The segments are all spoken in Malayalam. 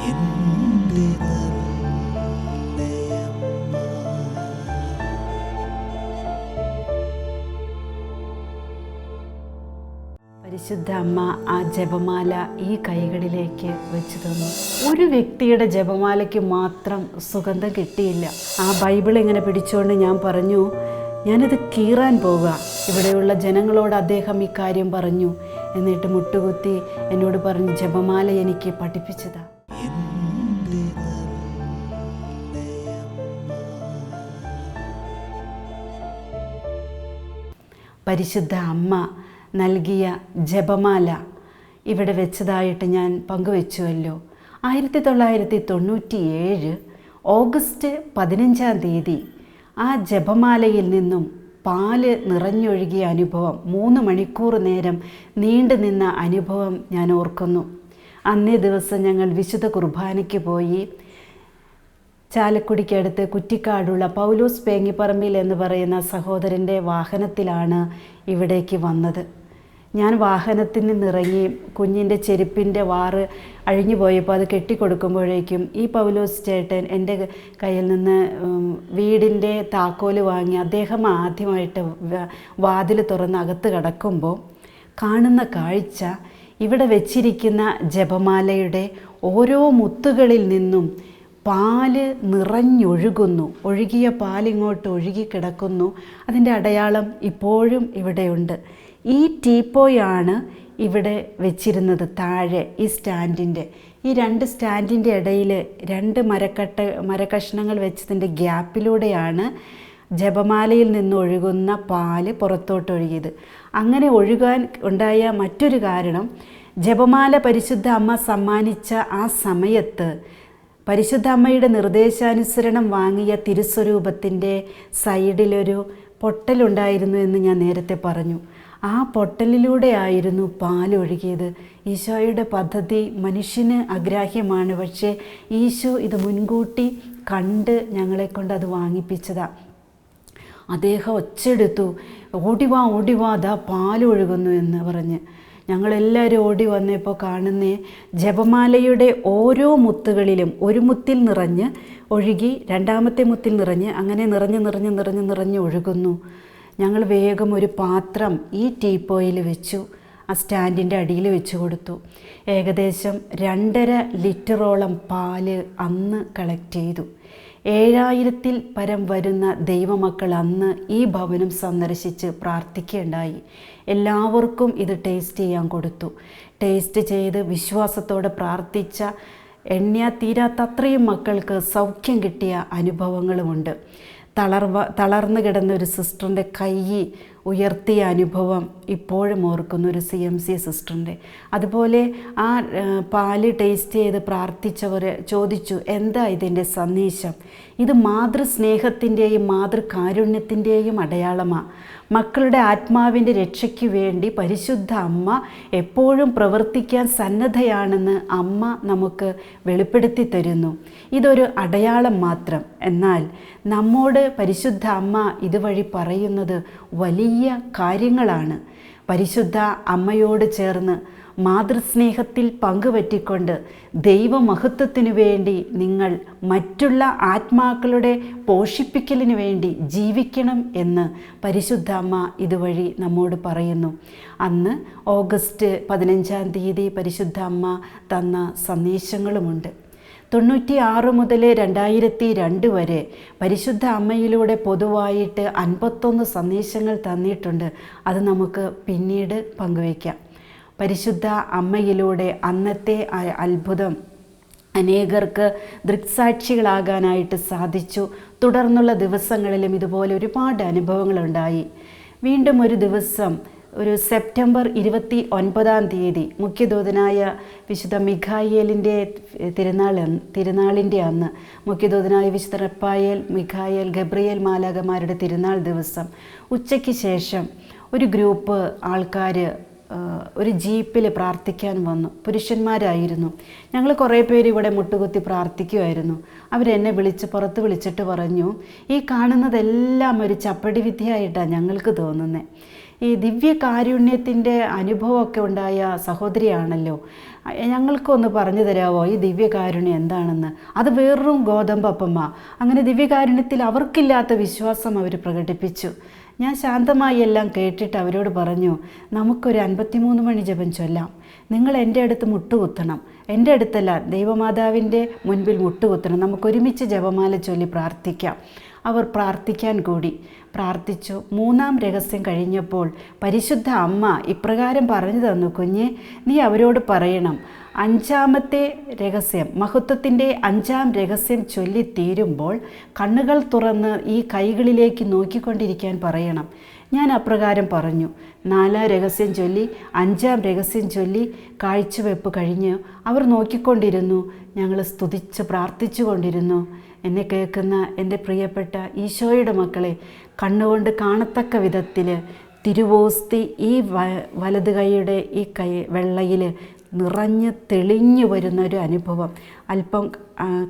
എൻ്റെ പരിശുദ്ധ അമ്മ ആ ജപമാല ഈ കൈകളിലേക്ക് വെച്ച് തന്നു. ഒരു വ്യക്തിയുടെ ജപമാലയ്ക്ക് മാത്രം സുഗന്ധം കിട്ടിയില്ല. ആ ബൈബിൾ ഇങ്ങനെ പിടിച്ചുകൊണ്ട് ഞാൻ പറഞ്ഞു, ഞാനിത് കീറാൻ പോവുക. ഇവിടെയുള്ള ജനങ്ങളോട് അദ്ദേഹം ഇക്കാര്യം പറഞ്ഞു. എന്നിട്ട് മുട്ടുകുത്തി എന്നോട് പറഞ്ഞു, ജപമാല എനിക്ക് പഠിപ്പിച്ചതാ. പരിശുദ്ധ അമ്മ നൽകിയ ജപമാല ഇവിടെ വെച്ചതായിട്ട് ഞാൻ പങ്കുവെച്ചുവല്ലോ. 1997 ഓഗസ്റ്റ് 15 ആ ജപമാലയിൽ നിന്നും പാല് നിറഞ്ഞൊഴുകിയ അനുഭവം, 3 മണിക്കൂർ നേരം നീണ്ടു നിന്ന അനുഭവം ഞാൻ ഓർക്കുന്നു. അന്നേ ദിവസം ഞങ്ങൾ വിശുദ്ധ കുർബാനയ്ക്ക് പോയി. ചാലക്കുടിക്കടുത്ത് കുറ്റിക്കാടുള്ള പൗലോസ് പേങ്ങിപ്പറമ്പിൽ എന്ന് പറയുന്ന സഹോദരൻ്റെ വാഹനത്തിലാണ് ഇവിടേക്ക് വന്നത്. ഞാൻ വാഹനത്തിൽ നിന്നിറങ്ങി കുഞ്ഞിൻ്റെ ചെരുപ്പിൻ്റെ വാറ് അഴിഞ്ഞു പോയപ്പോൾ അത് കെട്ടിക്കൊടുക്കുമ്പോഴേക്കും ഈ പൗലോസ് ചേട്ടൻ എൻ്റെ കയ്യിൽ നിന്ന് വീടിൻ്റെ താക്കോല് വാങ്ങി അദ്ദേഹം ആദ്യമായിട്ട് വാതിൽ തുറന്ന് അകത്ത് കടക്കുമ്പോൾ കാണുന്ന കാഴ്ച, ഇവിടെ വെച്ചിരിക്കുന്ന ജപമാലയുടെ ഓരോ മുത്തുകളിൽ നിന്നും പാല് നിറഞ്ഞൊഴുകുന്നു. ഒഴുകിയ പാലിങ്ങോട്ട് ഒഴുകിക്കിടക്കുന്നു. അതിൻ്റെ അടയാളം ഇപ്പോഴും ഇവിടെയുണ്ട്. ഈ ടീപ്പോയാണ് ഇവിടെ വെച്ചിരുന്നത്. താഴെ ഈ സ്റ്റാൻഡിൻ്റെ, ഈ 2 സ്റ്റാൻഡിൻ്റെ ഇടയിൽ 2 മരക്കഷ്ണങ്ങൾ വെച്ചതിൻ്റെ ഗ്യാപ്പിലൂടെയാണ് ജപമാലയിൽ നിന്ന് ഒഴുകുന്ന പാല് പുറത്തോട്ടൊഴുകിയത്. അങ്ങനെ ഒഴുകാൻ ഉണ്ടായ മറ്റൊരു കാരണം, ജപമാല പരിശുദ്ധ അമ്മ സമ്മാനിച്ച ആ സമയത്ത് പരിശുദ്ധ അമ്മയുടെ നിർദ്ദേശാനുസരണം വാങ്ങിയ തിരുസ്വരൂപത്തിൻ്റെ സൈഡിലൊരു പൊട്ടലുണ്ടായിരുന്നു എന്ന് ഞാൻ നേരത്തെ പറഞ്ഞു. ആ പൊട്ടലിലൂടെ ആയിരുന്നു പാലൊഴുകിയത്. ഈശോയുടെ പദ്ധതി മനുഷ്യന് അഗ്രാഹ്യമാണ്. പക്ഷേ ഈശോ ഇത് മുൻകൂട്ടി കണ്ട് ഞങ്ങളെക്കൊണ്ട് അത് വാങ്ങിപ്പിച്ചതാണ്. അദ്ദേഹം ഒച്ചെടുത്തു, ഓടിവാ ഓടിവാ, അതാ പാലൊഴുകുന്നു എന്ന് പറഞ്ഞ്. ഞങ്ങളെല്ലാവരും ഓടി വന്നപ്പോൾ കാണുന്നേ, ജപമാലയുടെ ഓരോ മുത്തുകളിലും ഒരു മുത്തിൽ നിറഞ്ഞ് ഒഴുകി, 2ാമത്തെ മുത്തിൽ നിറഞ്ഞ്, അങ്ങനെ നിറഞ്ഞ് ഒഴുകുന്നു. ഞങ്ങൾ വേഗം ഒരു പാത്രം ഈ ടീപ്പോയിൽ വെച്ചു, ആ സ്റ്റാൻഡിൻ്റെ അടിയിൽ വെച്ച് കൊടുത്തു. ഏകദേശം 2.5 ലിറ്ററോളം പാല് അന്ന് കളക്ട് ചെയ്തു. 7000-ൽ പരം വരുന്ന ദൈവമക്കൾ അന്ന് ഈ ഭവനം സന്ദർശിച്ച് പ്രാർത്ഥിക്കുകയുണ്ടായി. എല്ലാവർക്കും ഇത് ടേസ്റ്റ് ചെയ്യാൻ കൊടുത്തു. ടേസ്റ്റ് ചെയ്ത് വിശ്വാസത്തോടെ പ്രാർത്ഥിച്ച എണ്ണിയാ തീരാത്തത്രയും മക്കൾക്ക് സൗഖ്യം കിട്ടിയ അനുഭവങ്ങളുമുണ്ട്. തളർന്നു കിടന്ന ഒരു സിസ്റ്ററിൻ്റെ കൈ ഉയർത്തിയ അനുഭവം ഇപ്പോഴും ഓർക്കുന്നു, ഒരു CMC സിസ്റ്ററിൻ്റെ. അതുപോലെ ആ പാല് ടേസ്റ്റ് ചെയ്ത് പ്രാർത്ഥിച്ചവർ ചോദിച്ചു, എന്താ ഇതിൻ്റെ സന്ദേശം? ഇത് മാതൃസ്നേഹത്തിൻ്റെയും മാതൃകാരുണ്യത്തിൻ്റെയും അടയാളമാണ്. മക്കളുടെ ആത്മാവിൻ്റെ രക്ഷയ്ക്ക് വേണ്ടി പരിശുദ്ധ അമ്മ എപ്പോഴും പ്രവർത്തിക്കാൻ സന്നദ്ധയാണെന്ന് അമ്മ നമുക്ക് വെളിപ്പെടുത്തി തരുന്നു. ഇതൊരു അടയാളം മാത്രം. എന്നാൽ നമ്മോട് പരിശുദ്ധ അമ്മ ഇതുവഴി പറയുന്നത് വലിയ കാര്യങ്ങളാണ്. പരിശുദ്ധ അമ്മയോട് ചേർന്ന് മാതൃസ്നേഹത്തിൽ പങ്കുപറ്റിക്കൊണ്ട് ദൈവമഹത്വത്തിനു വേണ്ടി നിങ്ങൾ മറ്റുള്ള ആത്മാക്കളുടെ പോഷിപ്പിക്കലിന് വേണ്ടി ജീവിക്കണം എന്ന് പരിശുദ്ധ അമ്മ ഇതുവഴി നമ്മോട് പറയുന്നു. അന്ന് ഓഗസ്റ്റ് 15 പരിശുദ്ധ അമ്മ തന്ന സന്ദേശങ്ങളുമുണ്ട്. 96 മുതൽ 2002 വരെ പരിശുദ്ധ അമ്മയിലൂടെ പൊതുവായിട്ട് 51 സന്ദേശങ്ങൾ തന്നിട്ടുണ്ട്. അത് നമുക്ക് പിന്നീട് പങ്കുവയ്ക്കാം. പരിശുദ്ധ അമ്മയിലൂടെ അന്നത്തെ അത്ഭുതം അനേകർക്ക് ദൃക്സാക്ഷികളാകാനായിട്ട് സാധിച്ചു. തുടർന്നുള്ള ദിവസങ്ങളിലും ഇതുപോലെ ഒരുപാട് അനുഭവങ്ങളുണ്ടായി. വീണ്ടും ഒരു ദിവസം, ഒരു സെപ്റ്റംബർ 29 മുഖ്യദൂതനായ വിശുദ്ധ മിഖായേലിൻ്റെ തിരുനാളിൻ്റെ അന്ന്, മുഖ്യദൂതനായ വിശുദ്ധ റഫായേൽ, മിഖായേൽ, ഗബ്രിയേൽ മാലാഖമാരുടെ തിരുനാൾ ദിവസം ഉച്ചയ്ക്ക് ശേഷം ഒരു ഗ്രൂപ്പ് ആൾക്കാർ ഒരു ജീപ്പിൽ പ്രാർത്ഥിക്കാൻ വന്നു. പുരുഷന്മാരായിരുന്നു. ഞങ്ങൾ കുറേ പേര് ഇവിടെ മുട്ടുകുത്തി പ്രാർത്ഥിക്കുമായിരുന്നു. അവരെന്നെ പുറത്ത് വിളിച്ചിട്ട് പറഞ്ഞു, ഈ കാണുന്നതെല്ലാം ഒരു ചപ്പടി വിദ്യയായിട്ടാണ് ഞങ്ങൾക്ക് തോന്നുന്നത്. ഈ ദിവ്യകാരുണ്യത്തിൻ്റെ അനുഭവമൊക്കെ ഉണ്ടായ സഹോദരിയാണല്ലോ. ഞങ്ങൾക്കൊന്ന് പറഞ്ഞു തരാമോ ഈ ദിവ്യകാരുണ്യം എന്താണെന്ന്? അത് വെറും ഗോതമ്പപ്പമ്മ. അങ്ങനെ ദിവ്യകാരുണ്യത്തിൽ അവർക്കില്ലാത്ത വിശ്വാസം അവർ പ്രകടിപ്പിച്ചു. ഞാൻ ശാന്തമായി എല്ലാം കേട്ടിട്ട് അവരോട് പറഞ്ഞു, നമുക്കൊരു 53 മണി ജപം ചൊല്ലാം. നിങ്ങൾ എൻ്റെ അടുത്ത് മുട്ടുകുത്തണം. എൻ്റെ അടുത്തല്ല, ദൈവമാതാവിൻ്റെ മുൻപിൽ മുട്ടുകുത്തണം. നമുക്കൊരുമിച്ച് ജപമാല ചൊല്ലി പ്രാർത്ഥിക്കാം. അവർ പ്രാർത്ഥിക്കാൻ കൂടി. പ്രാർത്ഥിച്ചു. 3-ാം രഹസ്യം കഴിഞ്ഞപ്പോൾ പരിശുദ്ധ അമ്മ ഇപ്രകാരം പറഞ്ഞു തന്നു, കുഞ്ഞെ, നീ അവരോട് പറയണം, 5-ാമത്തെ രഹസ്യം, മഹത്വത്തിൻ്റെ 5-ാം രഹസ്യം ചൊല്ലിത്തീരുമ്പോൾ കണ്ണുകൾ തുറന്ന് ഈ കൈകളിലേക്ക് നോക്കിക്കൊണ്ടിരിക്കാൻ പറയണം. ഞാൻ അപ്രകാരം പറഞ്ഞു. 4-ാം രഹസ്യം ചൊല്ലി 5-ാം രഹസ്യം ചൊല്ലി കാഴ്ചവെപ്പ് കഴിഞ്ഞ് അവർ നോക്കിക്കൊണ്ടിരുന്നു. ഞങ്ങൾ സ്തുതിച്ച് പ്രാർത്ഥിച്ചു കൊണ്ടിരുന്നു. എന്നെ കേൾക്കുന്ന എൻ്റെ പ്രിയപ്പെട്ട ഈശോയുടെ മക്കളെ, കണ്ണുകൊണ്ട് കാണത്തക്ക വിധത്തിൽ തിരുവോസ്തി ഈ വലത് കൈയുടെ ഈ വെള്ളയിൽ നിറഞ്ഞ് തെളിഞ്ഞു വരുന്ന ഒരു അനുഭവം. അല്പം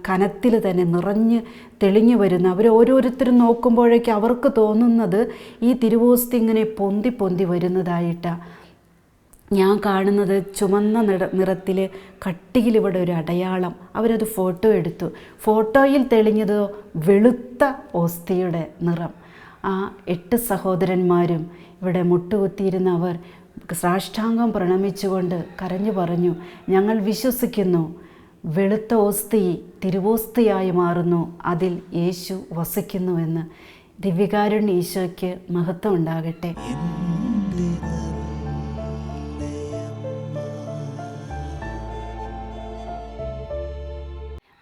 കനത്തിൽ തന്നെ നിറഞ്ഞ് തെളിഞ്ഞു വരുന്ന, അവർ ഓരോരുത്തരും നോക്കുമ്പോഴേക്കും അവർക്ക് തോന്നുന്നത് ഈ തിരുവോസ്തി ഇങ്ങനെ പൊന്തി പൊന്തി വരുന്നതായിട്ടാണ്. ഞാൻ കാണുന്നത് ചുമന്ന നിറത്തിൽ കട്ടിയിൽ ഇവിടെ ഒരു അടയാളം. അവരത് ഫോട്ടോ എടുത്തു. ഫോട്ടോയിൽ തെളിഞ്ഞതോ വെളുത്ത ഓസ്തിയുടെ നിറം. ആ 8 സഹോദരന്മാരും ഇവിടെ മുട്ടുകുത്തിയിരുന്ന അവർ സാഷ്ടാംഗം പ്രണമിച്ചുകൊണ്ട് കരഞ്ഞു പറഞ്ഞു, ഞങ്ങൾ വിശ്വസിക്കുന്നു വെളുത്ത ഓസ്തി തിരുവോസ്തിയായി മാറുന്നു, അതിൽ യേശു വസിക്കുന്നുവെന്ന്. ദിവ്യകാരുണ്യ ഈശോയ്ക്ക് മഹത്വം ഉണ്ടാകട്ടെ.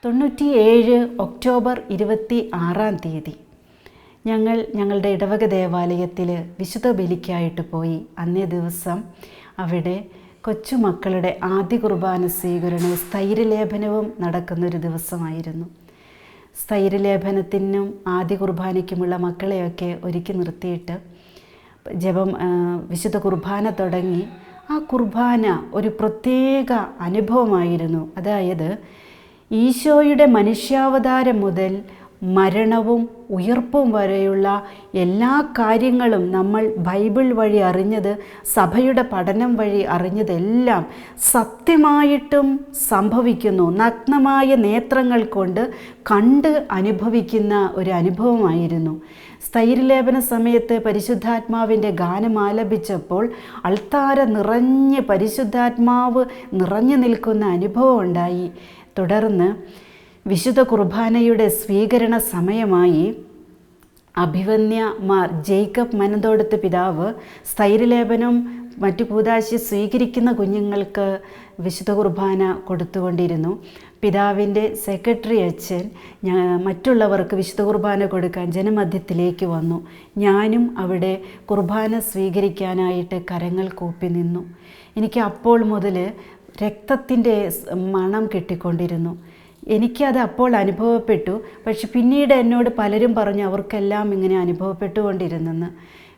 97 ഒക്ടോബർ 26-ാം തീയതി ഞങ്ങളുടെ ഇടവക ദേവാലയത്തിൽ വിശുദ്ധ ബലിക്കായിട്ട് പോയി. അന്നേ ദിവസം അവിടെ കൊച്ചുമക്കളുടെ ആദ്യ കുർബാന സ്വീകരണവും സ്ഥൈര്യലേപനവും നടക്കുന്നൊരു ദിവസമായിരുന്നു. സ്ഥൈര്യലേപനത്തിനും ആദ്യ കുർബാനയ്ക്കുമുള്ള മക്കളെയൊക്കെ ഒരുക്കി നിർത്തിയിട്ട് വിശുദ്ധ കുർബാന തുടങ്ങി. ആ കുർബാന ഒരു പ്രത്യേക അനുഭവമായിരുന്നു. അതായത് ഈശോയുടെ മനുഷ്യാവതാരം മുതൽ മരണവും ഉയർപ്പും വരെയുള്ള എല്ലാ കാര്യങ്ങളും നമ്മൾ ബൈബിൾ വഴി അറിഞ്ഞത്, സഭയുടെ പഠനം വഴി അറിഞ്ഞതെല്ലാം സത്യമായിട്ടും സംഭവിക്കുന്നു. നഗ്നമായ നേത്രങ്ങൾ കൊണ്ട് കണ്ട് അനുഭവിക്കുന്ന ഒരു അനുഭവമായിരുന്നു. സ്ഥൈര്യലേപന സമയത്ത് പരിശുദ്ധാത്മാവിൻ്റെ ഗാനം ആലപിച്ചപ്പോൾ അൾത്താര നിറഞ്ഞ് പരിശുദ്ധാത്മാവ് നിറഞ്ഞു നിൽക്കുന്ന അനുഭവം ഉണ്ടായി. തുടർന്ന് വിശുദ്ധ കുർബാനയുടെ സ്വീകരണ സമയമായി അഭിവന്യ മാർ ജേക്കബ് മനന്തോടത്ത് പിതാവ് സ്ഥൈര്യലേപനം മറ്റു കൂദാശ സ്വീകരിക്കുന്ന കുഞ്ഞുങ്ങൾക്ക് വിശുദ്ധ കുർബാന കൊടുത്തുകൊണ്ടിരുന്നു. പിതാവിൻ്റെ സെക്രട്ടറി അച്ഛൻ മറ്റുള്ളവർക്ക് വിശുദ്ധ കുർബാന കൊടുക്കാൻ ജനമധ്യത്തിലേക്ക് വന്നു. ഞാനും അവിടെ കുർബാന സ്വീകരിക്കാനായിട്ട് കരങ്ങൾ കൂപ്പി നിന്നു. എനിക്ക് അപ്പോൾ മുതൽ രക്തത്തിൻ്റെ മണം കിട്ടിക്കൊണ്ടിരുന്നു. എനിക്കത് അപ്പോൾ അനുഭവപ്പെട്ടു. പക്ഷെ പിന്നീട് എന്നോട് പലരും പറഞ്ഞു അവർക്കെല്ലാം ഇങ്ങനെ അനുഭവപ്പെട്ടുകൊണ്ടിരുന്നെന്ന്.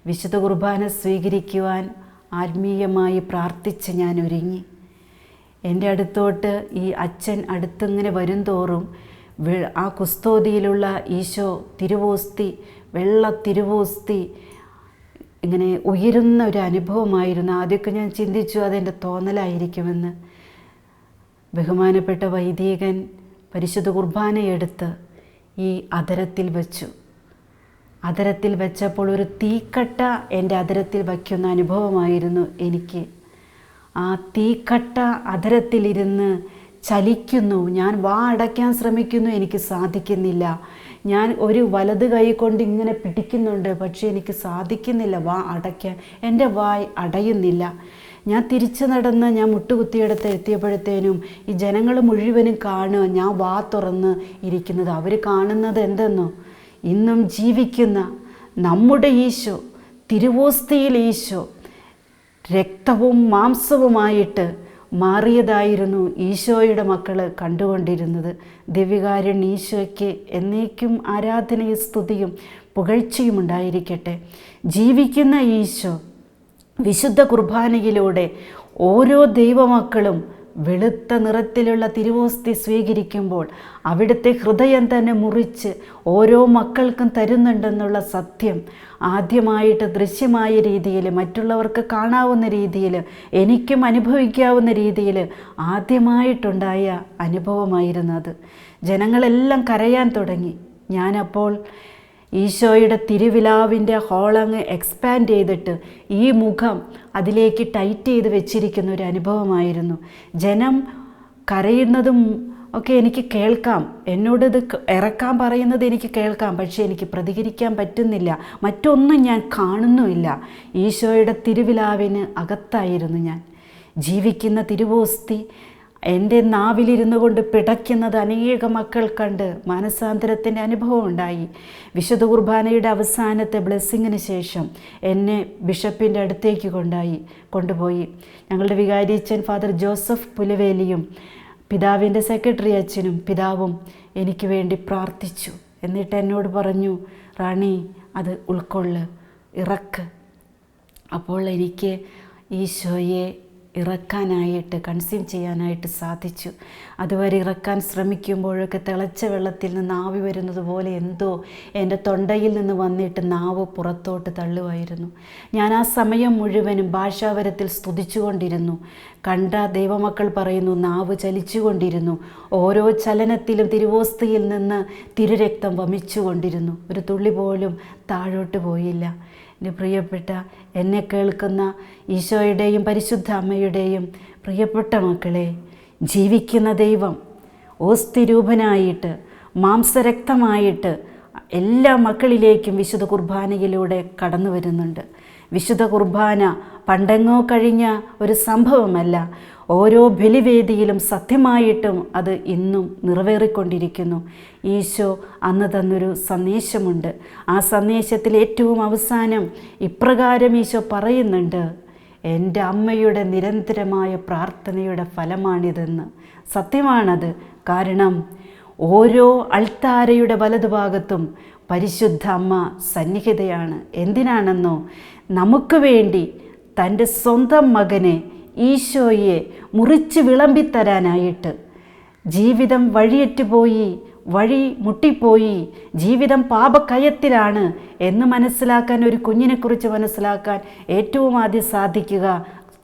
വിശുദ്ധ കുർബാന സ്വീകരിക്കുവാൻ ആത്മീയമായി പ്രാർത്ഥിച്ച് ഞാൻ ഒരുങ്ങി. എൻ്റെ അടുത്തോട്ട് ഈ അച്ഛൻ അടുത്തിങ്ങനെ വരും തോറും ആ കുസ്തോതിയിലുള്ള ഈശോ തിരുവോസ്തി, വെള്ള തിരുവോസ്തി ഇങ്ങനെ ഉയരുന്ന ഒരു അനുഭവമായിരുന്നു. ആദ്യമൊക്കെ ഞാൻ ചിന്തിച്ചു അതെൻ്റെ തോന്നലായിരിക്കുമെന്ന്. ബഹുമാനപ്പെട്ട വൈദികൻ പരിശുദ്ധ കുർബാനയെടുത്ത് ഈ അധരത്തിൽ വെച്ചു. അധരത്തിൽ വെച്ചപ്പോൾ ഒരു തീക്കട്ട എൻ്റെ അധരത്തിൽ വയ്ക്കുന്ന അനുഭവമായിരുന്നു എനിക്ക്. ആ തീക്കട്ട അധരത്തിലിരുന്ന് ചലിക്കുന്നു. ഞാൻ വാ അടയ്ക്കാൻ ശ്രമിക്കുന്നു, എനിക്ക് സാധിക്കുന്നില്ല. ഞാൻ ഒരു വലത് കൈ കൊണ്ട് ഇങ്ങനെ പിടിക്കുന്നുണ്ട്, പക്ഷേ എനിക്ക് സാധിക്കുന്നില്ല വാ അടയ്ക്കാൻ. എൻ്റെ വായ് അടയുന്നില്ല. ഞാൻ തിരിച്ചു നടന്ന് ഞാൻ മുട്ടുകുത്തിയെടുത്ത് എത്തിയപ്പോഴത്തേനും ഈ ജനങ്ങൾ മുഴുവനും കാണുക ഞാൻ വാ തുറന്ന് ഇരിക്കുന്നത്. അവർ കാണുന്നത് എന്തെന്നോ, ഇന്നും ജീവിക്കുന്ന നമ്മുടെ ഈശോ, തിരുവോസ്തിയിൽ ഈശോ രക്തവും മാംസവുമായിട്ട് മാറിയതായിരുന്നു ഈശോയുടെ മക്കൾ കണ്ടുകൊണ്ടിരുന്നത്. ദിവ്യകാരുണ്യ ഈശോയ്ക്ക് എന്നേക്കും ആരാധനയും സ്തുതിയും പുകഴ്ചയും ഉണ്ടായിരിക്കട്ടെ. ജീവിക്കുന്ന ഈശോ വിശുദ്ധ കുർബാനയിലൂടെ ഓരോ ദൈവമക്കളും വെളുത്ത നിറത്തിലുള്ള തിരുവോസ്തി സ്വീകരിക്കുമ്പോൾ അവിടുത്തെ ഹൃദയം തന്നെ മുറിച്ച് ഓരോ മക്കൾക്കും തരുന്നുണ്ടെന്നുള്ള സത്യം ആദ്യമായിട്ട് ദൃശ്യമായ രീതിയിൽ, മറ്റുള്ളവർക്ക് കാണാവുന്ന രീതിയിൽ, എനിക്കും അനുഭവിക്കാവുന്ന രീതിയിൽ ആദ്യമായിട്ടുണ്ടായ അനുഭവമായിരുന്നു അത്. ജനങ്ങളെല്ലാം കരയാൻ തുടങ്ങി. ഞാനപ്പോൾ ഈശോയുടെ തിരുവിലാവിൻ്റെ ഹോളങ്ങ് എക്സ്പാൻഡ് ചെയ്തിട്ട് ഈ മുഖം അതിലേക്ക് ടൈറ്റ് ചെയ്ത് വെച്ചിരിക്കുന്ന ഒരു അനുഭവമായിരുന്നു. ജനം കരയുന്നതും ഒക്കെ എനിക്ക് കേൾക്കാം, എന്നോടിത് ഇറക്കാൻ പറയുന്നത് എനിക്ക് കേൾക്കാം, പക്ഷേ എനിക്ക് പ്രതികരിക്കാൻ പറ്റുന്നില്ല. മറ്റൊന്നും ഞാൻ കാണുന്നുമില്ല. ഈശോയുടെ തിരുവിലാവിന് അകത്തായിരുന്നു ഞാൻ. ജീവിക്കുന്ന തിരുവോസ്തി എൻ്റെ നാവിലിരുന്നു കൊണ്ട് പിടയ്ക്കുന്നത് അനേക മക്കൾ കണ്ട് മാനസാന്തരത്തിൻ്റെ അനുഭവം ഉണ്ടായി. വിശുദ്ധ കുർബാനയുടെ അവസാനത്തെ ബ്ലെസ്സിങ്ങിന് ശേഷം എന്നെ ബിഷപ്പിൻ്റെ അടുത്തേക്ക് കൊണ്ടുപോയി. ഞങ്ങളുടെ വികാരിയച്ഛൻ ഫാദർ ജോസഫ് പുലവേലിയും പിതാവിൻ്റെ സെക്രട്ടറി അച്ഛനും പിതാവും എനിക്ക് വേണ്ടി പ്രാർത്ഥിച്ചു. എന്നിട്ട് എന്നോട് പറഞ്ഞു, റാണി അത് ഉൾക്കൊള്ള്, ഇറക്ക്. അപ്പോൾ എനിക്ക് ഈശോയെ ഇറക്കാനായിട്ട്, കൺസ്യൂം ചെയ്യാനായിട്ട് സാധിച്ചു. അതുവരെ ഇറക്കാൻ ശ്രമിക്കുമ്പോഴൊക്കെ തിളച്ച വെള്ളത്തിൽ നിന്ന് ആവി വരുന്നത് പോലെ എന്തോ എൻ്റെ തൊണ്ടയിൽ നിന്ന് വന്നിട്ട് നാവ് പുറത്തോട്ട് തള്ളുമായിരുന്നു. ഞാൻ ആ സമയം മുഴുവനും ഭാഷാവരത്തിൽ സ്തുതിച്ചുകൊണ്ടിരുന്നു. കണ്ട ദൈവമക്കൾ പറയുന്നു, നാവ് ചലിച്ചുകൊണ്ടിരുന്നു. ഓരോ ചലനത്തിലും തിരുവോസ്തിയിൽ നിന്ന് തിരുരക്തം വമിച്ചുകൊണ്ടിരുന്നു. ഒരു തുള്ളി പോലും താഴോട്ട് പോയില്ല. എൻ്റെ പ്രിയപ്പെട്ട എന്നെ കേൾക്കുന്ന ഈശോയുടെയും പരിശുദ്ധ അമ്മയുടെയും പ്രിയപ്പെട്ട മക്കളെ, ജീവിക്കുന്ന ദൈവം ഓസ്തിരൂപനായിട്ട് മാംസരക്തമായിട്ട് എല്ലാ മക്കളിലേക്കും വിശുദ്ധ കുർബാനയിലൂടെ കടന്നു വരുന്നുണ്ട്. വിശുദ്ധ കുർബാന പണ്ടെങ്ങോ കഴിഞ്ഞ ഒരു സംഭവമല്ല. ഓരോ ബലിവേദിയിലും സത്യമായിട്ടും അത് ഇന്നും നിറവേറിക്കൊണ്ടിരിക്കുന്നു. ഈശോ അന്ന് തന്നൊരു സന്ദേശമുണ്ട്. ആ സന്ദേശത്തിൽ ഏറ്റവും അവസാനം ഇപ്രകാരം ഈശോ പറയുന്നുണ്ട്, എൻ്റെ അമ്മയുടെ നിരന്തരമായ പ്രാർത്ഥനയുടെ ഫലമാണിതെന്ന്. സത്യമാണത്. കാരണം ഓരോ അൾത്താരയുടെ വലതുഭാഗത്തും പരിശുദ്ധ അമ്മ സന്നിഹിതയാണ്. എന്തിനാണെന്നോ, നമുക്ക് വേണ്ടി തൻ്റെ സ്വന്തം മകനെ ഈശോയെ മുറിച്ച് വിളമ്പിത്തരാനായിട്ട്. ജീവിതം വഴിയേറ്റുപോയി, വഴി മുട്ടിപ്പോയി, ജീവിതം പാപക്കയത്തിലാണ് എന്ന് മനസ്സിലാക്കാൻ, ഒരു കുഞ്ഞിനെക്കുറിച്ച് മനസ്സിലാക്കാൻ ഏറ്റവും ആദ്യം സാധിക്കുക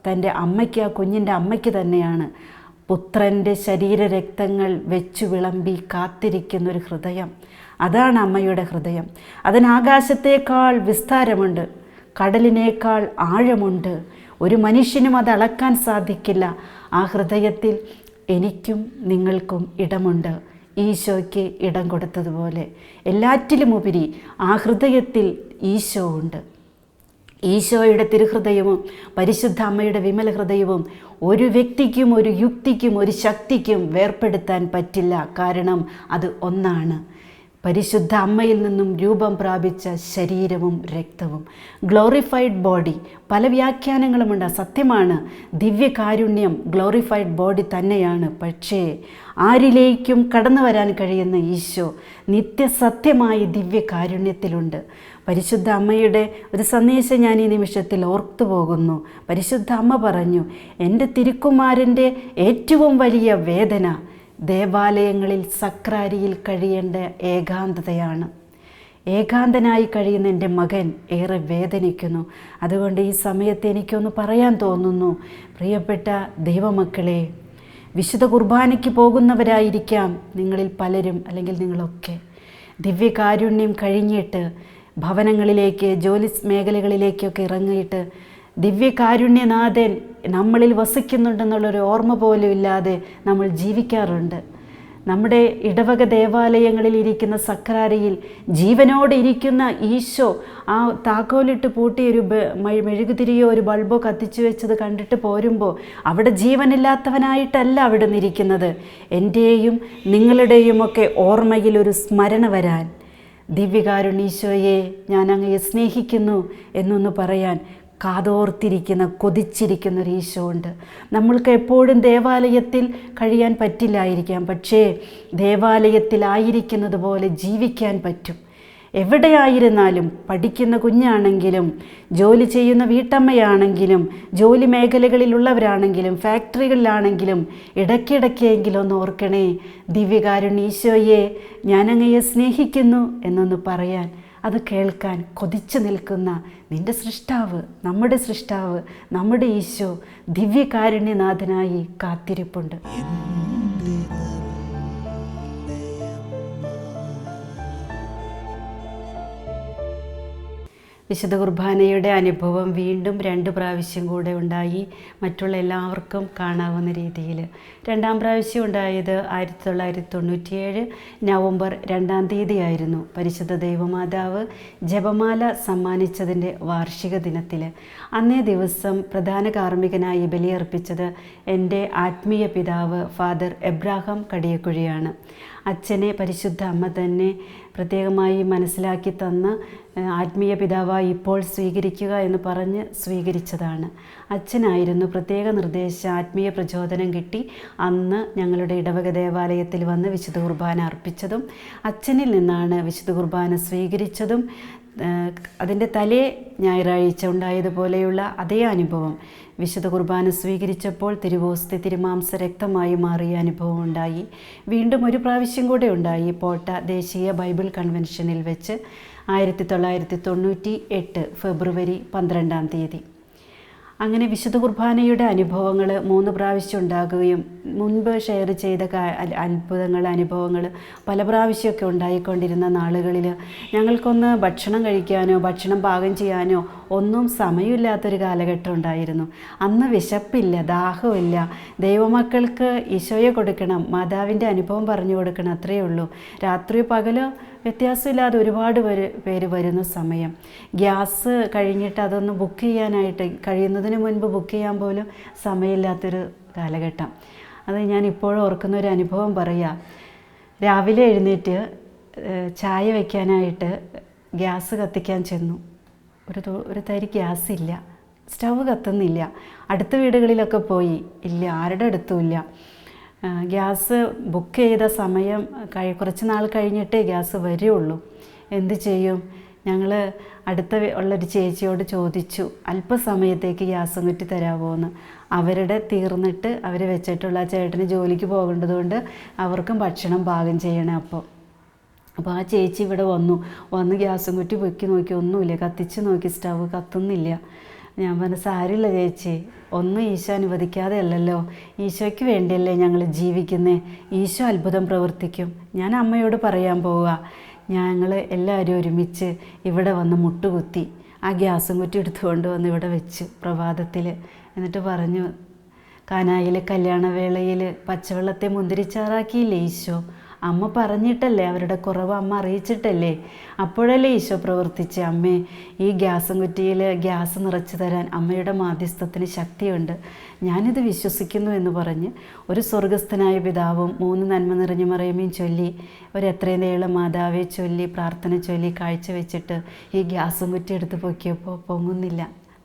തൻ്റെ അമ്മയ്ക്ക്, ആ കുഞ്ഞിൻ്റെ അമ്മയ്ക്ക് തന്നെയാണ്. പുത്രൻ്റെ ശരീരരക്തങ്ങൾ വെച്ചു വിളമ്പി കാത്തിരിക്കുന്നൊരു ഹൃദയം, അതാണ് അമ്മയുടെ ഹൃദയം. അതിന് ആകാശത്തേക്കാൾ വിസ്താരമുണ്ട്, കടലിനേക്കാൾ ആഴമുണ്ട്. ഒരു മനുഷ്യനും അത് അളക്കാൻ സാധിക്കില്ല. ആ ഹൃദയത്തിൽ എനിക്കും നിങ്ങൾക്കും ഇടമുണ്ട്. ഈശോയ്ക്ക് ഇടം കൊടുത്തതുപോലെ എല്ലാറ്റിലുമുപരി ആ ഹൃദയത്തിൽ ഈശോ ഉണ്ട്. ഈശോയുടെ തിരുഹൃദയവും പരിശുദ്ധ അമ്മയുടെ വിമല ഹൃദയവും ഒരു വ്യക്തിക്കും ഒരു യുക്തിക്കും ഒരു ശക്തിക്കും വേർപെടുത്താൻ പറ്റില്ല. കാരണം അത് ഒന്നാണ്. പരിശുദ്ധ അമ്മയിൽ നിന്നും രൂപം പ്രാപിച്ച ശരീരവും രക്തവും, ഗ്ലോറിഫൈഡ് ബോഡി. പല വ്യാഖ്യാനങ്ങളുമുണ്ട്. സത്യമാണ്, ദിവ്യകാരുണ്യം ഗ്ലോറിഫൈഡ് ബോഡി തന്നെയാണ്. പക്ഷേ ആരിലേക്കും കടന്നു വരാൻ കഴിയുന്ന ഈശോ നിത്യസത്യമായി ദിവ്യകാരുണ്യത്തിലുണ്ട്. പരിശുദ്ധ അമ്മയുടെ ഒരു സന്ദേശം ഞാൻ ഈ നിമിഷത്തിൽ ഓർത്തു പോകുന്നു. പരിശുദ്ധ അമ്മ പറഞ്ഞു, എൻ്റെ തിരുക്കുമാരൻ്റെ ഏറ്റവും വലിയ വേദന ദേവാലയങ്ങളിൽ സക്രാരിയിൽ കഴിയേണ്ട ഏകാന്തതയാണ്. ഏകാന്തനായി കഴിയുന്ന എൻ്റെ മകൻ ഏറെ വേദനിക്കുന്നു. അതുകൊണ്ട് ഈ സമയത്ത് എനിക്കൊന്ന് പറയാൻ തോന്നുന്നു, പ്രിയപ്പെട്ട ദൈവമക്കളെ, വിശുദ്ധ കുർബാനയ്ക്ക് പോകുന്നവരായിരിക്കാം നിങ്ങളിൽ പലരും, അല്ലെങ്കിൽ നിങ്ങളൊക്കെ. ദിവ്യകാരുണ്യം കഴിഞ്ഞിട്ട് ഭവനങ്ങളിലേക്ക്, ജോലി മേഖലകളിലേക്കൊക്കെ ഇറങ്ങിയിട്ട് ദിവ്യകാരുണ്യനാഥൻ നമ്മളിൽ വസിക്കുന്നുണ്ടെന്നുള്ളൊരു ഓർമ്മ പോലും ഇല്ലാതെ നമ്മൾ ജീവിക്കാറുണ്ട്. നമ്മുടെ ഇടവക ദേവാലയങ്ങളിൽ ഇരിക്കുന്ന സക്രാരിയിൽ ജീവനോടെ ഇരിക്കുന്ന ഈശോ ആ താക്കോലിട്ട് പൂട്ടി ഒരു മെഴുകുതിരിയോ ഒരു ബൾബോ കത്തിച്ചു വെച്ചത് കണ്ടിട്ട് പോരുമ്പോൾ അവിടെ ജീവനില്ലാത്തവനായിട്ടല്ല അവിടെ നിന്നിരിക്കുന്നത്. എൻ്റെയും നിങ്ങളുടെയുമൊക്കെ ഓർമ്മയിൽ ഒരു സ്മരണ വരാൻ, ദിവ്യകാരുണ്യീശോയെ ഞാൻ അങ്ങയെ സ്നേഹിക്കുന്നു എന്നൊന്ന് പറയാൻ കാതോർത്തിരിക്കുന്ന, കൊതിച്ചിരിക്കുന്ന ഒരു ഈശോ ഉണ്ട്. നമ്മൾക്ക് എപ്പോഴും ദേവാലയത്തിൽ കഴിയാൻ പറ്റില്ലായിരിക്കാം, പക്ഷേ ദേവാലയത്തിലായിരിക്കുന്നത് പോലെ ജീവിക്കാൻ പറ്റും. എവിടെയായിരുന്നാലും, പഠിക്കുന്ന കുഞ്ഞാണെങ്കിലും, ജോലി ചെയ്യുന്ന വീട്ടമ്മയാണെങ്കിലും, ജോലി മേഖലകളിലുള്ളവരാണെങ്കിലും, ഫാക്ടറികളിലാണെങ്കിലും ഇടയ്ക്കിടയ്ക്കെങ്കിലും ഒന്ന് ഓർക്കണേ, ദിവ്യകാരുണ്യ ഈശോയെ, ഞാനങ്ങയെ സ്നേഹിക്കുന്നു എന്നൊന്ന് പറയാൻ, അത് കേൾക്കാൻ കൊതിച്ചു നിൽക്കുന്ന നിൻ്റെ സൃഷ്ടാവ്, നമ്മുടെ സൃഷ്ടാവ്, നമ്മുടെ ഈശോ ദിവ്യകാരുണ്യനാഥനായി കാത്തിരിപ്പുണ്ട്. വിശുദ്ധ കുർബാനയുടെ അനുഭവം വീണ്ടും 2 പ്രാവശ്യം കൂടെ ഉണ്ടായി, മറ്റുള്ള എല്ലാവർക്കും കാണാവുന്ന രീതിയിൽ. 2ാം പ്രാവശ്യം ഉണ്ടായത് 1997 നവംബർ 2-ാം തീയതി ആയിരുന്നു. പരിശുദ്ധ ദൈവമാതാവ് ജപമാല സമ്മാനിച്ചതിൻ്റെ വാർഷിക ദിനത്തിൽ. അന്നേ ദിവസം പ്രധാന കാർമ്മികനായി ബലിയർപ്പിച്ചത് എൻ്റെ ആത്മീയ പിതാവ് ഫാദർ എബ്രാഹാം കടിയക്കുഴിയാണ്. അച്ഛനെ പരിശുദ്ധ അമ്മ തന്നെ പ്രത്യേകമായി മനസ്സിലാക്കി തന്ന് ആത്മീയ പിതാവായി ഇപ്പോൾ സ്വീകരിക്കുക എന്ന് പറഞ്ഞ് സ്വീകരിച്ചതാണ്. അച്ഛനായിരുന്നു പ്രത്യേക നിർദ്ദേശം, ആത്മീയ പ്രചോദനം കിട്ടി അന്ന് ഞങ്ങളുടെ ഇടവക ദേവാലയത്തിൽ വന്ന് വിശുദ്ധ കുർബാന അർപ്പിച്ചതും അച്ഛനിൽ നിന്നാണ് വിശുദ്ധ കുർബാന സ്വീകരിച്ചതും. അതിൻ്റെ തലേ ഞായറാഴ്ച ഉണ്ടായതുപോലെയുള്ള അതേ അനുഭവം വിശുദ്ധ കുർബാന സ്വീകരിച്ചപ്പോൾ തിരുവോസ്തി തിരുമാംസ രക്തമായി മാറിയ അനുഭവം ഉണ്ടായി. വീണ്ടും 1 പ്രാവശ്യം കൂടെ ഉണ്ടായി, പോട്ട ദേശീയ ബൈബിൾ കൺവെൻഷനിൽ വെച്ച് 1998 ഫെബ്രുവരി 12-ാം തീയതി. അങ്ങനെ വിശുദ്ധ കുർബാനയുടെ അനുഭവങ്ങൾ 3 പ്രാവശ്യം ഉണ്ടാകുകയും മുൻപ് ഷെയർ ചെയ്ത അത്ഭുതങ്ങൾ, അനുഭവങ്ങൾ പല പ്രാവശ്യമൊക്കെ ഉണ്ടായിക്കൊണ്ടിരുന്ന നാളുകളിൽ ഞങ്ങൾക്കൊന്ന് ഭക്ഷണം കഴിക്കാനോ ഭക്ഷണം പാകം ചെയ്യാനോ ഒന്നും സമയമില്ലാത്തൊരു കാലഘട്ടം ഉണ്ടായിരുന്നു. അന്ന് വിശപ്പില്ല, ദാഹമില്ല, ദൈവമക്കൾക്ക് ഈശോയെ കൊടുക്കണം, മാതാവിൻ്റെ അനുഭവം പറഞ്ഞു കൊടുക്കണം, അത്രയേ ഉള്ളൂ. രാത്രി പകലോ വ്യത്യാസമില്ലാതെ ഒരുപാട് പേര് വരുന്ന സമയം. ഗ്യാസ് കഴിഞ്ഞിട്ട് അതൊന്ന് ബുക്ക് ചെയ്യാനായിട്ട് കഴിയുന്നതിന് മുൻപ് ബുക്ക് ചെയ്യാൻ പോലും സമയമില്ലാത്തൊരു കാലഘട്ടം. അത് ഞാൻ ഇപ്പോഴും ഓർക്കുന്ന ഒരു അനുഭവം പറയാം. രാവിലെ എഴുന്നേറ്റ് ചായ വയ്ക്കാനായിട്ട് ഗ്യാസ് കത്തിക്കാൻ ചെന്നു. ഒരു തരി ഗ്യാസ് ഇല്ല, സ്റ്റവ് കത്തുന്നില്ല. അടുത്ത വീടുകളിലൊക്കെ പോയി, ഇല്ല, ആരുടെ അടുത്തുമില്ല. ഗ്യാസ് ബുക്ക് ചെയ്ത സമയം കുറച്ച് നാൾ കഴിഞ്ഞിട്ടേ ഗ്യാസ് വരുള്ളൂ. എന്ത് ചെയ്യും? ഞങ്ങൾ അടുത്ത ഉള്ളൊരു ചേച്ചിയോട് ചോദിച്ചു, അല്പസമയത്തേക്ക് ഗ്യാസും കുറ്റി തരാമോ എന്ന്. അവരുടെ തീർന്നിട്ട് അവർ വെച്ചിട്ടുള്ള ചേട്ടന് ജോലിക്ക് പോകേണ്ടതുകൊണ്ട് അവർക്കും ഭക്ഷണം പാകം ചെയ്യണം. അപ്പോൾ ആ ചേച്ചി ഇവിടെ വന്ന് ഗ്യാസും കുറ്റി പൊക്കി നോക്കി, ഒന്നുമില്ല, കത്തിച്ച് നോക്കി, സ്റ്റവ് കത്തുന്നില്ല. ഞാൻ പറഞ്ഞു, സാരില്ല ചേച്ചി, ഒന്നും ഈശോ അനുവദിക്കാതെ അല്ലല്ലോ, ഈശോയ്ക്ക് വേണ്ടിയല്ലേ ഞങ്ങൾ ജീവിക്കുന്നേ, ഈശോ അത്ഭുതം പ്രവർത്തിക്കും. ഞാൻ അമ്മയോട് പറയാൻ പോവുക. ഞങ്ങൾ എല്ലാവരും ഒരുമിച്ച് ഇവിടെ വന്ന് മുട്ടുകുത്തി ആ ഗ്യാസും കുറ്റി എടുത്തുകൊണ്ട് വന്ന് ഇവിടെ വെച്ചു പ്രഭാതത്തിൽ. എന്നിട്ട് പറഞ്ഞു, കാനായിലെ കല്യാണവേളയിൽ പച്ചവെള്ളത്തെ മുന്തിരിച്ചാറാക്കിയില്ലേ ഈശോ, അമ്മ പറഞ്ഞിട്ടല്ലേ, അവരുടെ കുറവ് അമ്മ അറിയിച്ചിട്ടല്ലേ, അപ്പോഴല്ലേ ഈശോ പ്രവർത്തിച്ച്. അമ്മേ, ഈ ഗ്യാസും കുറ്റിയിൽ ഗ്യാസ് നിറച്ചു തരാൻ അമ്മയുടെ മാധ്യസ്ഥത്തിന് ശക്തിയുണ്ട്, ഞാനിത് വിശ്വസിക്കുന്നു എന്ന് പറഞ്ഞ് ഒരു സ്വർഗസ്ഥനായ പിതാവും 3 നന്മ നിറഞ്ഞ മറിയമേയും ചൊല്ലി, എത്രയും നീളം മാതാവെ ചൊല്ലി, പ്രാർത്ഥന ചൊല്ലി കാഴ്ചവെച്ചിട്ട് ഈ ഗ്യാസും കുറ്റി എടുത്ത് പൊക്കിയപ്പോൾ പൊങ്ങുന്നില്ല,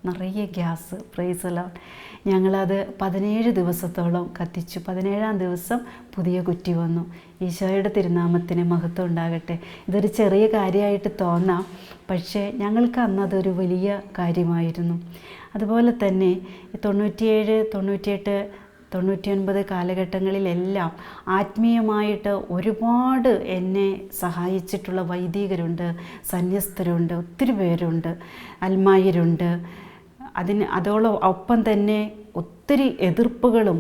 നിറയെ ഗ്യാസ്. Praise Lord. ഞങ്ങളത് 17 ദിവസത്തോളം കത്തിച്ചു. 17-ാം ദിവസം പുതിയ കുറ്റി വന്നു. ഈശോയുടെ തിരുനാമത്തിന് മഹത്വം ഉണ്ടാകട്ടെ. ഇതൊരു ചെറിയ കാര്യമായിട്ട് തോന്നാം, പക്ഷേ ഞങ്ങൾക്ക് അന്നതൊരു വലിയ കാര്യമായിരുന്നു. അതുപോലെ തന്നെ 97, 98, 99 കാലഘട്ടങ്ങളിലെല്ലാം ആത്മീയമായിട്ട് ഒരുപാട് എന്നെ സഹായിച്ചിട്ടുള്ള വൈദികരുണ്ട്, സന്യസ്തരുണ്ട്, ഒത്തിരി പേരുണ്ട്, അൽമായരുണ്ട്. അതോടൊപ്പം തന്നെ ഒത്തിരി എതിർപ്പുകളും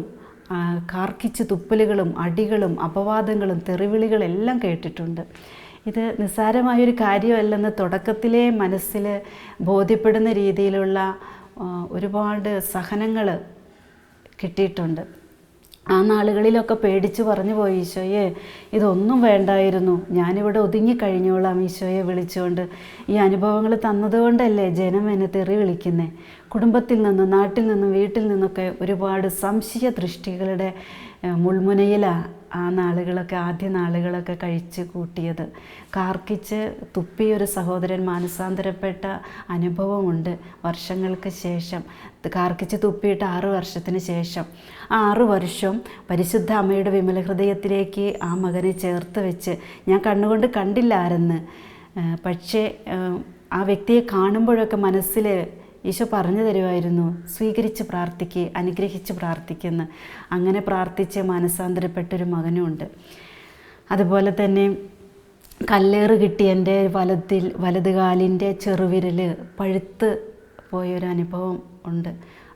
കാർക്കിച്ച് തുപ്പലുകളും അടികളും അപവാദങ്ങളും തെറിവിളികളെല്ലാം കേട്ടിട്ടുണ്ട്. ഇത് നിസ്സാരമായൊരു കാര്യമല്ലെന്ന് തുടക്കത്തിലേ മനസ്സിൽ ബോധ്യപ്പെടുന്ന രീതിയിലുള്ള ഒരുപാട് സഹനങ്ങൾ കിട്ടിയിട്ടുണ്ട്. ആ നാളുകളിലൊക്കെ പേടിച്ച് പറഞ്ഞു പോയി, ഈശോയെ ഇതൊന്നും വേണ്ടായിരുന്നു, ഞാനിവിടെ ഒതുങ്ങിക്കഴിഞ്ഞോളാം ഈശോയെ വിളിച്ചുകൊണ്ട്. ഈ അനുഭവങ്ങൾ തന്നതുകൊണ്ടല്ലേ ജനം എന്നെ തെറി വിളിക്കുന്നേ. കുടുംബത്തിൽ നിന്നും നാട്ടിൽ നിന്നും വീട്ടിൽ നിന്നൊക്കെ ഒരുപാട് സംശയ ദൃഷ്ടികളുടെ മുൾമുനയിലാണ് ആ നാളുകളൊക്കെ, ആദ്യ നാളുകളൊക്കെ കഴിച്ച് കൂട്ടിയത്. കാർക്കിച്ച് തുപ്പിയൊരു സഹോദരൻ മാനസാന്തരപ്പെട്ട അനുഭവമുണ്ട് വർഷങ്ങൾക്ക് ശേഷം. കാർക്കിച്ച് തുപ്പിയിട്ട് 6 വർഷത്തിന് ശേഷം, ആ 6 വർഷം പരിശുദ്ധ അമ്മയുടെ വിമല ഹൃദയത്തിലേക്ക് ആ മകനെ ചേർത്ത് വെച്ച്, ഞാൻ കണ്ണുകൊണ്ട് കണ്ടില്ലാരെന്ന്, പക്ഷേ ആ വ്യക്തിയെ കാണുമ്പോഴൊക്കെ മനസ്സിൽ ഈശോ പറഞ്ഞു തരുമായിരുന്നു, സ്വീകരിച്ച് പ്രാർത്ഥിക്കുക, അനുഗ്രഹിച്ച് പ്രാർത്ഥിക്കുന്ന. അങ്ങനെ പ്രാർത്ഥിച്ച് മാനസാന്തരപ്പെട്ടൊരു മകനുമുണ്ട്. അതുപോലെ തന്നെ കല്ലേറ് കിട്ടി എൻ്റെ വലത് കാലിൻ്റെ ചെറുവിരൽ പഴുത്ത് പോയൊരനുഭവം ഉണ്ട്.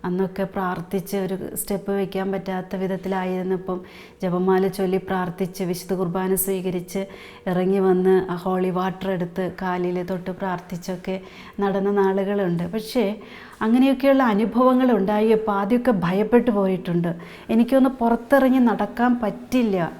അന്നൊക്കെ പ്രാർത്ഥിച്ച് ഒരു സ്റ്റെപ്പ് വയ്ക്കാൻ പറ്റാത്ത വിധത്തിലായിരുന്നപ്പം ജപമാല ചൊല്ലി പ്രാർത്ഥിച്ച് വിശുദ്ധ കുർബാന സ്വീകരിച്ച് ഇറങ്ങി വന്ന് ആ ഹോളി വാട്ടർ എടുത്ത് കാലിൽ തൊട്ട് പ്രാർത്ഥിച്ചൊക്കെ നടന്ന നാളുകളുണ്ട്. പക്ഷേ അങ്ങനെയൊക്കെയുള്ള അനുഭവങ്ങൾ ഉണ്ടായപ്പോൾ ആദ്യമൊക്കെ ഭയപ്പെട്ടു പോയിട്ടുണ്ട്. എനിക്കൊന്ന് പുറത്തിറങ്ങി നടക്കാൻ പറ്റില്ല.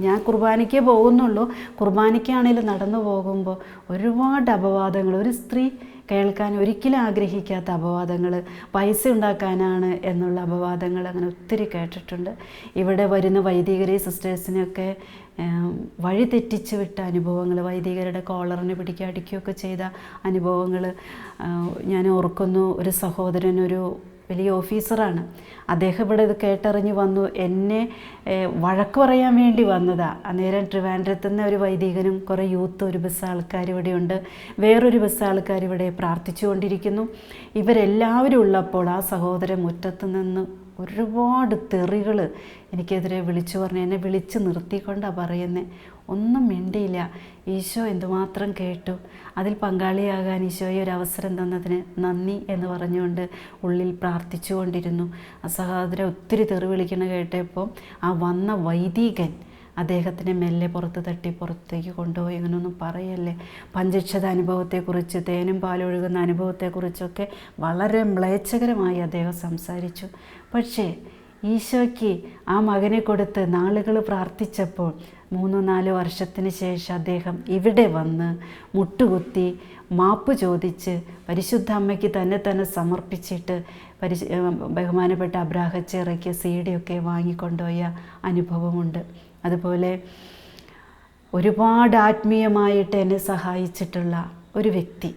ഞാൻ കുർബാനയ്ക്കേ പോകുന്നുള്ളൂ. കുർബാനയ്ക്കാണെങ്കിലും നടന്നു പോകുമ്പോൾ ഒരുപാട് അപവാദങ്ങൾ, ഒരു സ്ത്രീ കേൾക്കാൻ ഒരിക്കലും ആഗ്രഹിക്കാത്ത അപവാദങ്ങൾ, പൈസ ഉണ്ടാക്കാനാണ് എന്നുള്ള അപവാദങ്ങൾ അങ്ങനെ ഒത്തിരി കേട്ടിട്ടുണ്ട്. ഇവിടെ വരുന്ന വൈദികരെ സിസ്റ്റേഴ്സിനെയൊക്കെ വഴി തെറ്റിച്ച് വിട്ട അനുഭവങ്ങൾ, വൈദികരുടെ കോളറിന് പിടിക്കുക അടിക്കുകയൊക്കെ ചെയ്ത അനുഭവങ്ങൾ ഞാൻ ഓർക്കുന്നു. ഒരു സഹോദരൻ, ഒരു വലിയ ഓഫീസറാണ്. അദ്ദേഹം ഇവിടെ ഇത് കേട്ടറിഞ്ഞ് വന്നു. എന്നെ വഴക്ക് പറയാൻ വേണ്ടി വന്നതാണ്. അന്നേരം ട്രിവാൻഡ്രത്തു നിന്ന് ഒരു വൈദികനും കുറേ യൂത്ത്, ഒരു ബസ് ആൾക്കാർ ഇവിടെയുണ്ട്, വേറൊരു ബസ് ആൾക്കാർ ഇവിടെ പ്രാർത്ഥിച്ചു കൊണ്ടിരിക്കുന്നു. ഇവരെല്ലാവരും ഉള്ളപ്പോൾ ആ സഹോദരൻ മുറ്റത്ത് നിന്ന് ഒരുപാട് തെറികൾ എനിക്കെതിരെ വിളിച്ചു പറഞ്ഞു. എന്നെ വിളിച്ച് നിർത്തിക്കൊണ്ടാണ് പറയുന്നത്. ഒന്നും മിണ്ടിയില്ല. ഈശോ എന്തുമാത്രം കേട്ടു. അതിൽ പങ്കാളിയാകാൻ ഈശോയെ ഒരു അവസരം തന്നതിന് നന്ദി എന്ന് പറഞ്ഞുകൊണ്ട് ഉള്ളിൽ പ്രാർത്ഥിച്ചു കൊണ്ടിരുന്നു. ആ സഹോദരൻ ഒത്തിരി തെറി വിളിക്കണ കേട്ടപ്പോൾ ആ വന്ന വൈദികൻ അദ്ദേഹത്തിനെ മെല്ലെ പുറത്ത് തട്ടി പുറത്തേക്ക് കൊണ്ടുപോയി. അങ്ങനെയൊന്നും പറയല്ലേ. പഞ്ചക്ഷത അനുഭവത്തെക്കുറിച്ച്, തേനും പാലൊഴുകുന്ന അനുഭവത്തെക്കുറിച്ചൊക്കെ വളരെ മ്ലേച്ഛകരമായി അദ്ദേഹം സംസാരിച്ചു. പക്ഷേ ഈശോയ്ക്ക് ആ മകനെ കൊടുത്ത് നാളുകൾ പ്രാർത്ഥിച്ചപ്പോൾ 3-4 വർഷത്തിന് ശേഷം അദ്ദേഹം ഇവിടെ വന്ന് മുട്ടുകുത്തി മാപ്പ് ചോദിച്ച് പരിശുദ്ധ അമ്മയ്ക്ക് തന്നെ സമർപ്പിച്ചിട്ട് ബഹുമാനപ്പെട്ട അബ്രാഹച്ചേറയ്ക്ക് സീഡിയൊക്കെ വാങ്ങിക്കൊണ്ടുപോയ അനുഭവമുണ്ട്. അതുപോലെ ഒരുപാട് ആത്മീയമായിട്ട് എന്നെ സഹായിച്ചിട്ടുള്ള ഒരു വ്യക്തി,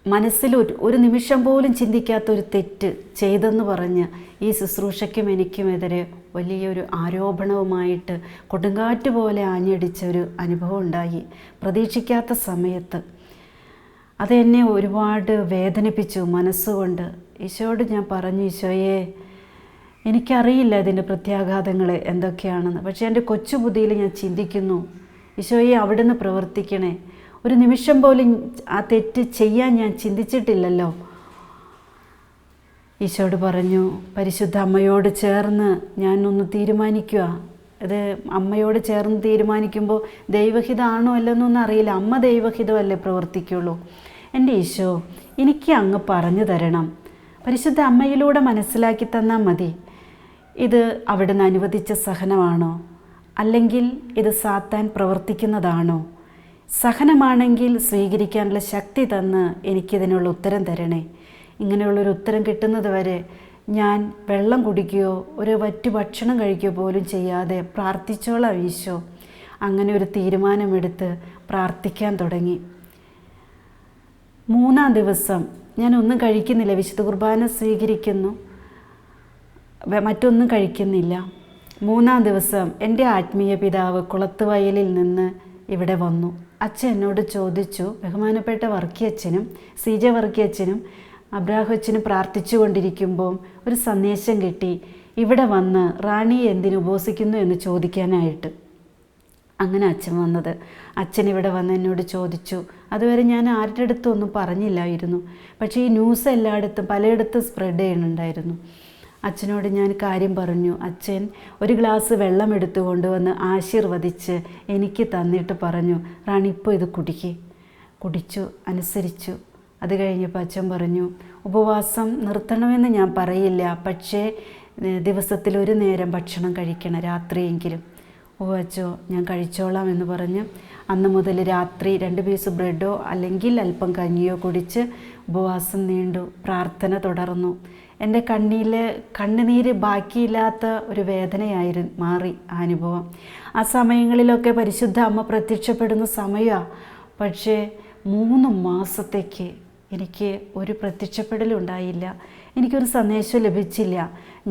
മനസ്സിൽ ഒരു നിമിഷം പോലും ചിന്തിക്കാത്തൊരു തെറ്റ് ചെയ്തെന്ന് പറഞ്ഞ് ഈ ശുശ്രൂഷയ്ക്കും എനിക്കുമെതിരെ വലിയൊരു ആരോപണവുമായിട്ട് കൊടുങ്കാറ്റ് പോലെ ആഞ്ഞടിച്ചൊരു അനുഭവം ഉണ്ടായി പ്രതീക്ഷിക്കാത്ത സമയത്ത്. അതെന്നെ ഒരുപാട് വേദനിപ്പിച്ചു മനസ്സുകൊണ്ട്. ഈശോയോട് ഞാൻ പറഞ്ഞു, ഈശോയെ എനിക്കറിയില്ല ഇതിൻ്റെ പ്രത്യാഘാതങ്ങൾ എന്തൊക്കെയാണെന്ന്. പക്ഷേ എൻ്റെ കൊച്ചു ബുദ്ധിയിൽ ഞാൻ ചിന്തിക്കുന്നു, ഈശോയെ അവിടുന്ന് പ്രവർത്തിക്കണേ. ഒരു നിമിഷം പോലും ആ തെറ്റ് ചെയ്യാൻ ഞാൻ ചിന്തിച്ചിട്ടില്ലല്ലോ. ഈശോയോട് പറഞ്ഞു, പരിശുദ്ധ അമ്മയോട് ചേർന്ന് ഞാനൊന്ന് തീരുമാനിക്കുക. അത് അമ്മയോട് ചേർന്ന് തീരുമാനിക്കുമ്പോൾ ദൈവഹിതമാണോ അല്ലെന്നൊന്നും അറിയില്ല. അമ്മ ദൈവഹിതമല്ലേ പ്രവർത്തിക്കുള്ളൂ. എൻ്റെ ഈശോ, എനിക്ക് അങ്ങ് പറഞ്ഞു തരണം. പരിശുദ്ധ അമ്മയിലൂടെ മനസ്സിലാക്കി തന്നാൽ മതി. ഇത് അവിടുന്ന് അനുവദിച്ച സഹനമാണോ, അല്ലെങ്കിൽ ഇത് സാത്താൻ പ്രവർത്തിക്കുന്നതാണോ? സഹനമാണെങ്കിൽ സ്വീകരിക്കാനുള്ള ശക്തി തന്ന് എനിക്കിതിനുള്ള ഉത്തരം തരണേ. ഇങ്ങനെയുള്ളൊരു ഉത്തരം കിട്ടുന്നത് വരെ ഞാൻ വെള്ളം കുടിക്കുകയോ ഒരു വറ്റു ഭക്ഷണം കഴിക്കുകയോ പോലും ചെയ്യാതെ പ്രാർത്ഥിച്ചോളാം ഈശോ. അങ്ങനെ ഒരു തീരുമാനമെടുത്ത് പ്രാർത്ഥിക്കാൻ തുടങ്ങി. 3-ാം ദിവസം ഞാനൊന്നും കഴിക്കുന്നില്ല. വിശുദ്ധ കുർബാന സ്വീകരിക്കുന്നു, മറ്റൊന്നും കഴിക്കുന്നില്ല. 3-ാം ദിവസം എൻ്റെ ആത്മീയ പിതാവ് കുളത്തുവയലിൽ നിന്ന് ഇവിടെ വന്നു. അച്ഛൻ എന്നോട് ചോദിച്ചു, ബഹുമാനപ്പെട്ട വർക്കിയച്ഛനും CJ വർക്കിയച്ഛനും അബ്രാഹച്ചനും പ്രാർത്ഥിച്ചു കൊണ്ടിരിക്കുമ്പോൾ ഒരു സന്ദേശം കിട്ടി, ഇവിടെ വന്ന് റാണിയെ എന്തിനു ഉപവസിക്കുന്നു എന്ന് ചോദിക്കാനായിട്ട്. അങ്ങനെ അച്ഛൻ വന്നത്. അച്ഛൻ ഇവിടെ വന്ന് എന്നോട് ചോദിച്ചു. അതുവരെ ഞാൻ ആരുടെ അടുത്തും ഒന്നും പറഞ്ഞില്ലായിരുന്നു. പക്ഷേ ഈ ന്യൂസ് എല്ലായിടത്തും പലയിടത്തും സ്പ്രെഡ് ചെയ്യുന്നുണ്ടായിരുന്നു. അച്ഛനോട് ഞാൻ കാര്യം പറഞ്ഞു. അച്ഛൻ ഒരു ഗ്ലാസ് വെള്ളം എടുത്തു കൊണ്ടുവന്ന് ആശീർവദിച്ച് എനിക്ക് തന്നിട്ട് പറഞ്ഞു, റാണി ഇപ്പോൾ ഇത് കുടിച്ചു, അനുസരിച്ചു. അത് കഴിഞ്ഞപ്പോൾ അച്ഛൻ പറഞ്ഞു, ഉപവാസം നിർത്തണമെന്ന് ഞാൻ പറയില്ല, പക്ഷേ ദിവസത്തിൽ ഒരു നേരം ഭക്ഷണം കഴിക്കണം, രാത്രിയെങ്കിലും. ഓ അച്ഛോ, ഞാൻ കഴിച്ചോളാം എന്ന് പറഞ്ഞ് അന്ന് മുതൽ രാത്രി 2 പീസ് ബ്രെഡോ അല്ലെങ്കിൽ അല്പം കഞ്ഞിയോ കുടിച്ച് ഉപവാസം നീണ്ടു. പ്രാർത്ഥന തുടർന്നു. എൻ്റെ കണ്ണുനീര് ബാക്കിയില്ലാത്ത ഒരു വേദനയായിരുന്നു മാറി ആ അനുഭവം. ആ സമയങ്ങളിലൊക്കെ പരിശുദ്ധ അമ്മ പ്രത്യക്ഷപ്പെടുന്ന സമയമാണ്. പക്ഷേ 3 മാസത്തേക്ക് എനിക്ക് ഒരു പ്രത്യക്ഷപ്പെടലും ഉണ്ടായില്ല. എനിക്കൊരു സന്ദേശം ലഭിച്ചില്ല.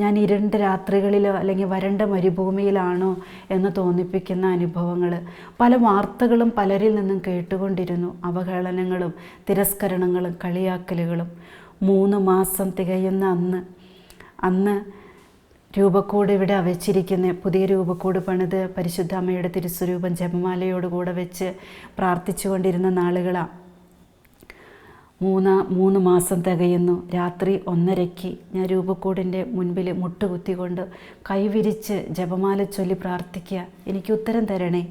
ഞാൻ ഇരുണ്ട രാത്രികളിലോ അല്ലെങ്കിൽ വരണ്ട മരുഭൂമിയിലാണോ എന്ന് തോന്നിപ്പിക്കുന്ന അനുഭവങ്ങൾ, പല വാർത്തകളും പലരിൽ നിന്നും കേട്ടുകൊണ്ടിരുന്നു. അവഹേളനങ്ങളും തിരസ്കരണങ്ങളും കളിയാക്കലുകളും. 3 മാസം തികയുന്ന അന്ന് രൂപക്കൂട് ഇവിടെ വെച്ചിരിക്കുന്ന പുതിയ രൂപക്കൂട് പണിത് പരിശുദ്ധ അമ്മയുടെ തിരുസ്വരൂപം ജപമാലയോടുകൂടെ വെച്ച് പ്രാർത്ഥിച്ചു കൊണ്ടിരുന്ന നാളുകളാണ്. 3 മാസം തികയുന്നു. രാത്രി 1:30 ഞാൻ രൂപക്കൂടിൻ്റെ മുൻപിൽ മുട്ടുകുത്തിക്കൊണ്ട് കൈവിരിച്ച് ജപമാല ചൊല്ലി പ്രാർത്ഥിക്കുക, എനിക്ക് ഉത്തരം തരണേ.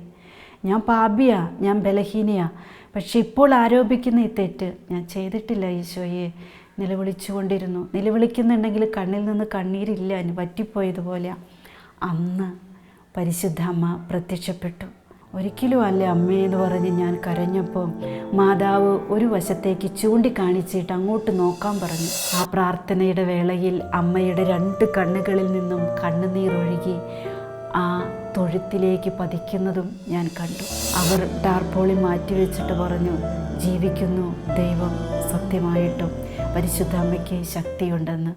ഞാൻ പാപിയാ, ഞാൻ ബലഹീനയാ, പക്ഷെ ഇപ്പോൾ ആരോപിക്കുന്ന ഈ തെറ്റ് ഞാൻ ചെയ്തിട്ടില്ല ഈശോയെ. നിലവിളിച്ചുകൊണ്ടിരുന്നു. നിലവിളിക്കുന്നുണ്ടെങ്കിൽ കണ്ണിൽ നിന്ന് കണ്ണീരില്ല, വറ്റിപ്പോയതുപോലെ. അന്ന് പരിശുദ്ധ അമ്മ പ്രത്യക്ഷപ്പെട്ടു. ഒരിക്കലും അല്ല അമ്മേ എന്ന് പറഞ്ഞ് ഞാൻ കരഞ്ഞപ്പോൾ മാതാവ് ഒരു വശത്തേക്ക് ചൂണ്ടിക്കാണിച്ചിട്ട് അങ്ങോട്ട് നോക്കാൻ പറഞ്ഞു. ആ പ്രാർത്ഥനയുടെ വേളയിൽ അമ്മയുടെ 2 കണ്ണുകളിൽ നിന്നും കണ്ണുനീരൊഴുകി ആ തൊഴുത്തിലേക്ക് പതിക്കുന്നതും ഞാൻ കണ്ടു. അവർ ടാർപോളി മാറ്റിവെച്ചിട്ട് പറഞ്ഞു, ജീവിക്കുന്നു ദൈവം, സത്യമായിട്ടും പരിശുദ്ധ അമ്മയ്ക്ക് ശക്തിയുണ്ടെന്ന്.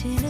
Imagine